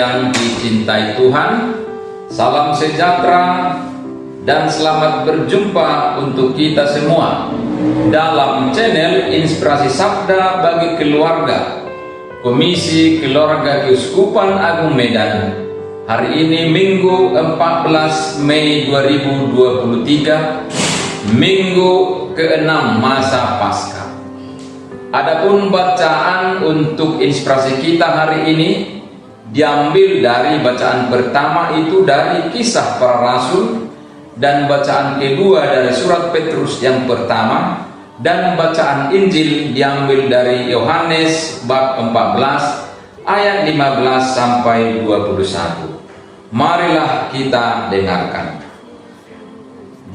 yang dicintai Tuhan, salam sejahtera dan selamat berjumpa untuk kita semua dalam channel Inspirasi Sabda bagi Keluarga, Komisi Keluarga Keuskupan Agung Medan. Hari ini Minggu 14 Mei 2023, Minggu ke-6 masa Paskah. Adapun bacaan untuk inspirasi kita hari ini diambil dari bacaan pertama itu dari Kisah Para Rasul, dan bacaan kedua dari surat Petrus yang pertama, dan bacaan Injil diambil dari Yohanes bab 14 ayat 15 sampai 21. Marilah kita dengarkan.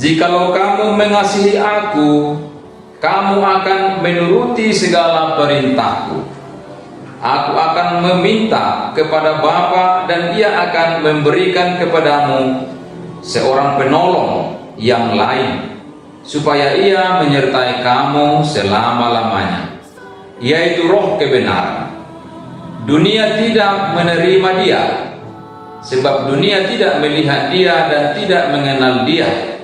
Jikalau kamu mengasihi aku, kamu akan menuruti segala perintahku. Aku akan meminta kepada Bapa dan Ia akan memberikan kepadamu seorang penolong yang lain, supaya Ia menyertai kamu selama-lamanya, yaitu Roh kebenaran. Dunia tidak menerima Dia, sebab dunia tidak melihat Dia dan tidak mengenal Dia.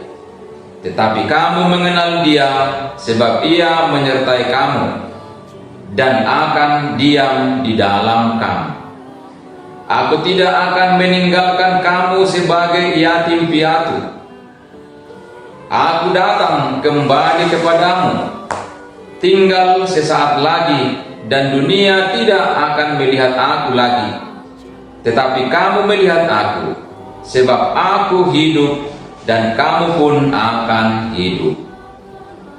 Tetapi kamu mengenal Dia, sebab Ia menyertai kamu dan akan diam di dalam kamu. Aku tidak akan meninggalkan kamu sebagai yatim piatu. Aku datang kembali kepadamu, tinggal sesaat lagi, dan dunia tidak akan melihat aku lagi. Tetapi kamu melihat aku, sebab aku hidup dan kamu pun akan hidup.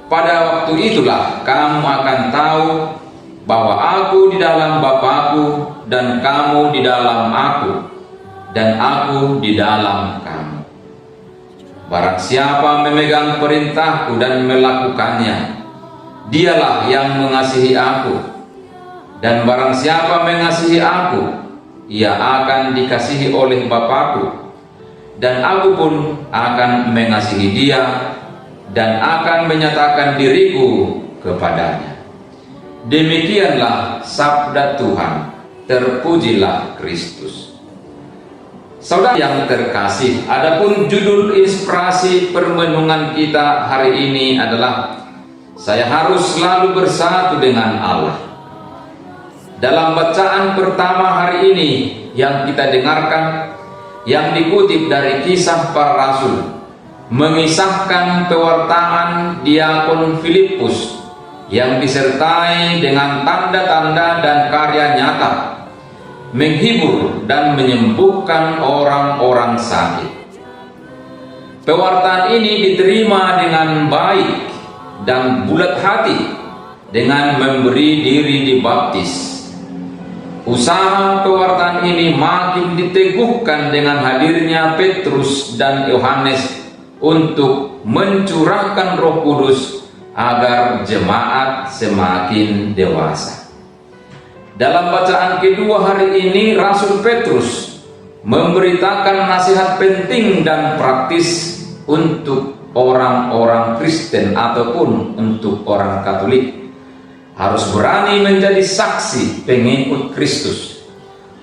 Pada waktu itulah kamu akan tahu bahwa aku di dalam Bapa-Ku dan kamu di dalam aku, dan aku di dalam kamu. Barang siapa memegang perintahku dan melakukannya, dialah yang mengasihi aku. Dan barang siapa mengasihi aku, ia akan dikasihi oleh Bapa-Ku, dan aku pun akan mengasihi dia dan akan menyatakan diriku kepadanya. Demikianlah sabda Tuhan. Terpujilah Kristus. Saudara yang terkasih, adapun judul inspirasi permenungan kita hari ini adalah saya harus selalu bersatu dengan Allah. Dalam bacaan pertama hari ini yang kita dengarkan, yang dikutip dari Kisah Para Rasul, mengisahkan pewartaan diakon Filipus yang disertai dengan tanda-tanda dan karya nyata, menghibur dan menyembuhkan orang-orang sakit. Pewartaan ini diterima dengan baik dan bulat hati dengan memberi diri dibaptis. Usaha pewartaan ini makin diteguhkan dengan hadirnya Petrus dan Yohanes untuk mencurahkan Roh Kudus agar jemaat semakin dewasa. Dalam bacaan kedua hari ini, Rasul Petrus memberitakan nasihat penting dan praktis untuk orang-orang Kristen ataupun untuk orang Katolik. Harus berani menjadi saksi pengikut Kristus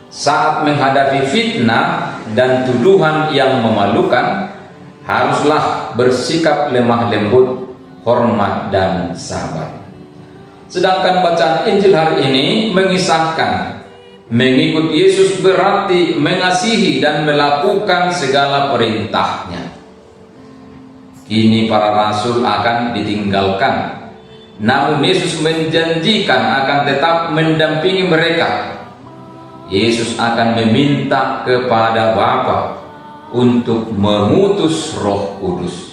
saat menghadapi fitnah dan tuduhan yang memalukan. Haruslah bersikap lemah lembut, hormat dan sabar. Sedangkan bacaan Injil hari ini mengisahkan mengikut Yesus berarti mengasihi dan melakukan segala perintahnya. Kini para rasul akan ditinggalkan, namun Yesus menjanjikan akan tetap mendampingi mereka. Yesus akan meminta kepada Bapa untuk mengutus Roh Kudus.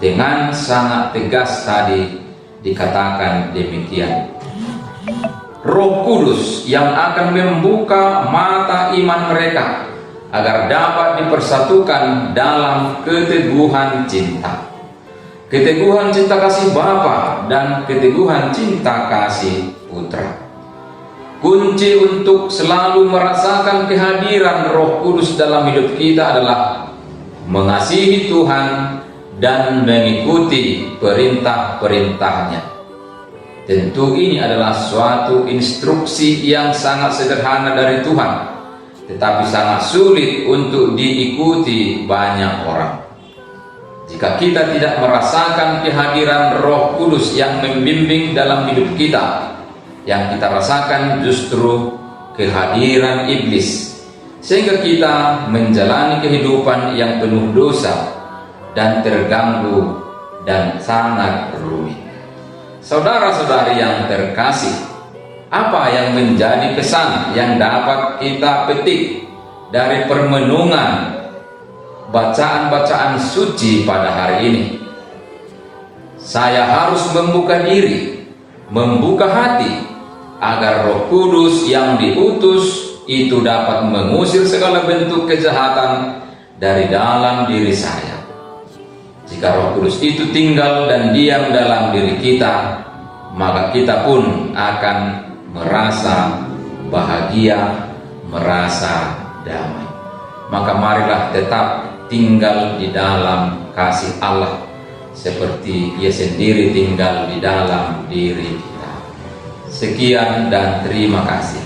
Dengan sangat tegas tadi dikatakan demikian. Roh Kudus yang akan membuka mata iman mereka agar dapat dipersatukan dalam keteguhan cinta. Keteguhan cinta kasih Bapa dan keteguhan cinta kasih Putra. Kunci untuk selalu merasakan kehadiran Roh Kudus dalam hidup kita adalah mengasihi Tuhan dan mengikuti perintah-perintahnya. Tentu ini adalah suatu instruksi yang sangat sederhana dari Tuhan, tetapi sangat sulit untuk diikuti banyak orang. Jika kita tidak merasakan kehadiran Roh Kudus yang membimbing dalam hidup kita, yang kita rasakan justru kehadiran iblis, sehingga kita menjalani kehidupan yang penuh dosa dan terganggu dan sangat rumit. Saudara-saudari yang terkasih, apa yang menjadi kesan yang dapat kita petik dari permenungan bacaan-bacaan suci pada hari ini? Saya harus membuka diri, membuka hati, agar Roh Kudus yang diutus itu dapat mengusir segala bentuk kejahatan dari dalam diri saya. Jika Roh Kudus itu tinggal dan diam dalam diri kita, maka kita pun akan merasa bahagia, merasa damai. Maka marilah tetap tinggal di dalam kasih Allah, seperti Ia sendiri tinggal di dalam diri kita. Sekian dan terima kasih.